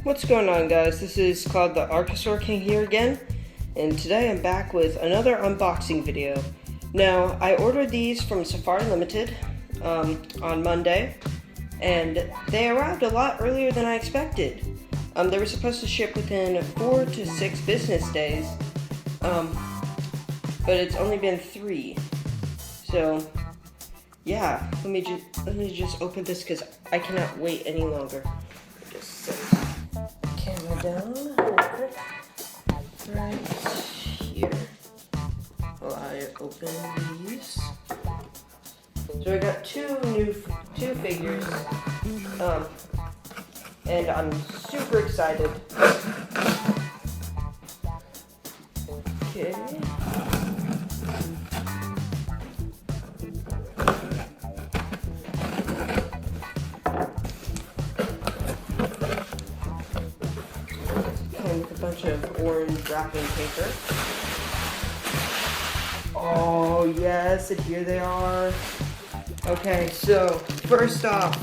What's going on, guys? This is Cloud the Archosaur King here again, and today I'm back with another unboxing video. Now, I ordered these from Safari Ltd. On Monday, and they arrived a lot earlier than I expected. They were supposed to ship within 4 to 6 business days, but it's only been 3. So, yeah, let me just open this because I cannot wait any longer. Just set the camera down right here while I open these. So I got two figures, and I'm super excited. Okay. With a bunch of orange wrapping paper. Oh yes, and here they are. Okay, so first off,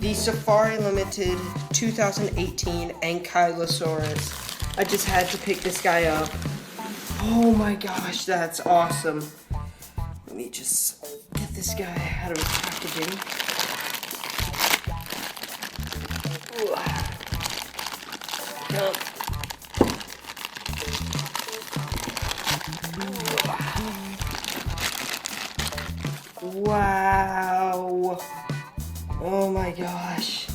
the Safari Ltd. 2018 Ankylosaurus. I just had to pick this guy up. Oh my gosh, that's awesome. Let me just get this guy out of his packaging. Jump. Wow. Oh my gosh.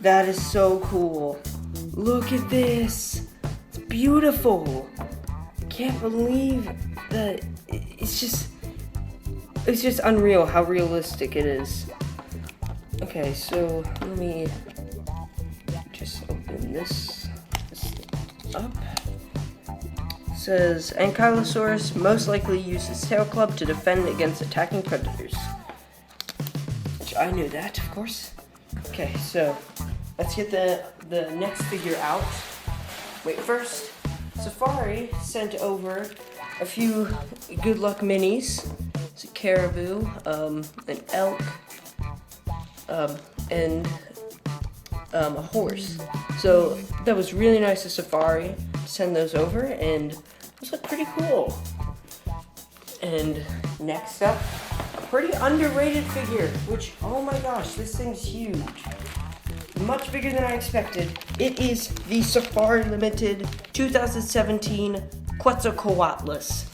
That is so cool. Look at this. It's beautiful. Can't believe that it's just unreal how realistic it is. Okay, so let me just open this up. It says Ankylosaurus most likely uses tail club to defend against attacking predators. Which I knew that, of course. Okay, so let's get the next figure out. Wait, first, Safari sent over a few good luck minis. It's a caribou, an elk, and a horse. So that was really nice of Safari to send those over, and those look pretty cool. And next up, a pretty underrated figure, which, oh my gosh, this thing's huge. Much bigger than I expected. It is the Safari Ltd. 2017 Quetzalcoatlus.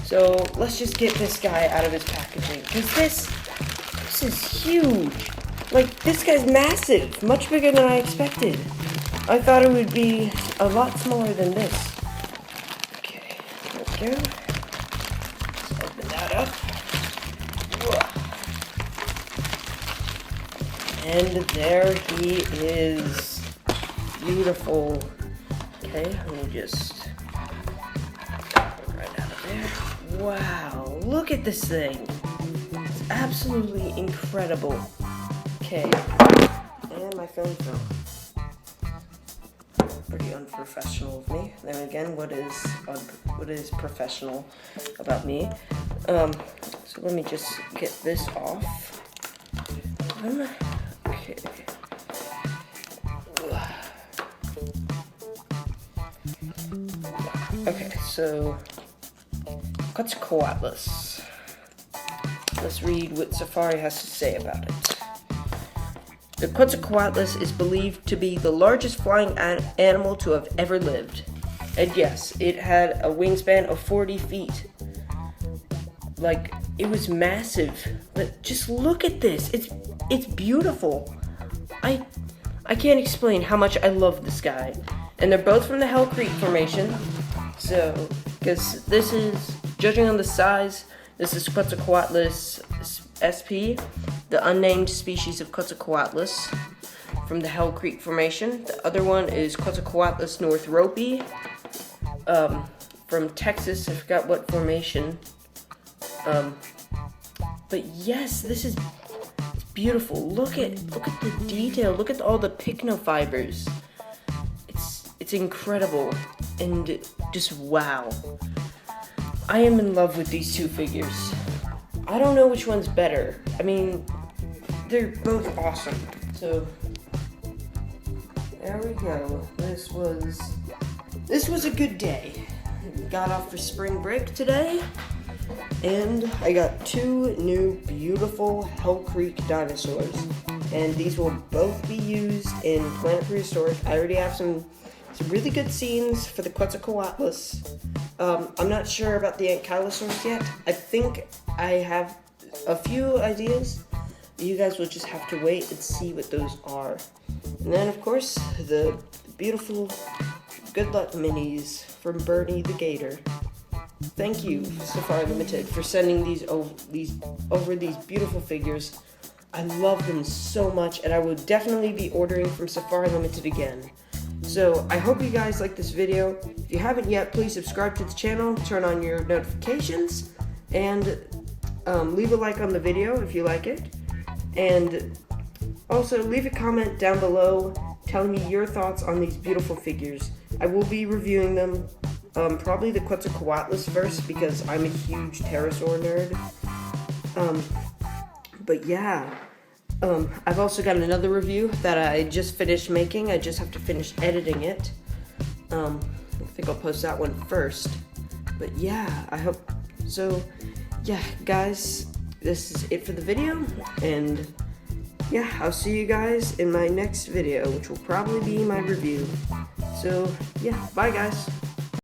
So let's just get this guy out of his packaging, because this is huge. Like, this guy's massive, much bigger than I expected. I thought it would be a lot smaller than this. Okay, there we go. Let's open that up. And there he is. Beautiful. Okay, let me just get it right out of there. Wow, look at this thing. It's absolutely incredible. Okay, and my phone fell. Pretty unprofessional of me. Then again, what is professional about me? So let me just get this off. Okay. Okay, so Quetzalcoatlus. Let's read what Safari has to say about it. The Quetzalcoatlus is believed to be the largest flying animal to have ever lived. And yes, it had a wingspan of 40 feet. Like, it was massive. But just look at this. It's beautiful. I can't explain how much I love this guy. And they're both from the Hell Creek Formation. So, because this is, judging on the size, this is Quetzalcoatlus SP, the unnamed species of Quetzalcoatlus from the Hell Creek Formation. The other one is Quetzalcoatlus northropii from Texas. I forgot what formation. But yes, this is beautiful. Look at the detail. Look at all the pycnofibers. It's incredible, and just wow. I am in love with these two figures. I don't know which one's better. I mean, they're both awesome. So there we go. This was a good day. Got off for spring break today, and I got 2 new beautiful Hell Creek dinosaurs, and these will both be used in Planet Prehistoric. I already have some really good scenes for the Quetzalcoatlus. I'm not sure about the Ankylosaurus yet. I think I have a few ideas. You guys will just have to wait and see what those are. And then, of course, the beautiful Good Luck Minis from Bernie the Gator. Thank you, Safari Ltd, for sending these beautiful figures. I love them so much, and I will definitely be ordering from Safari Ltd again. So, I hope you guys like this video. If you haven't yet, please subscribe to the channel, turn on your notifications, and leave a like on the video if you like it. And also, leave a comment down below telling me your thoughts on these beautiful figures. I will be reviewing them, probably the Quetzalcoatlus first, because I'm a huge pterosaur nerd. But yeah, I've also got another review that I just finished making. I just have to finish editing it. I think I'll post that one first. But yeah, I hope so. Yeah, guys, this is it for the video, and yeah, I'll see you guys in my next video, which will probably be my review. So yeah, bye guys.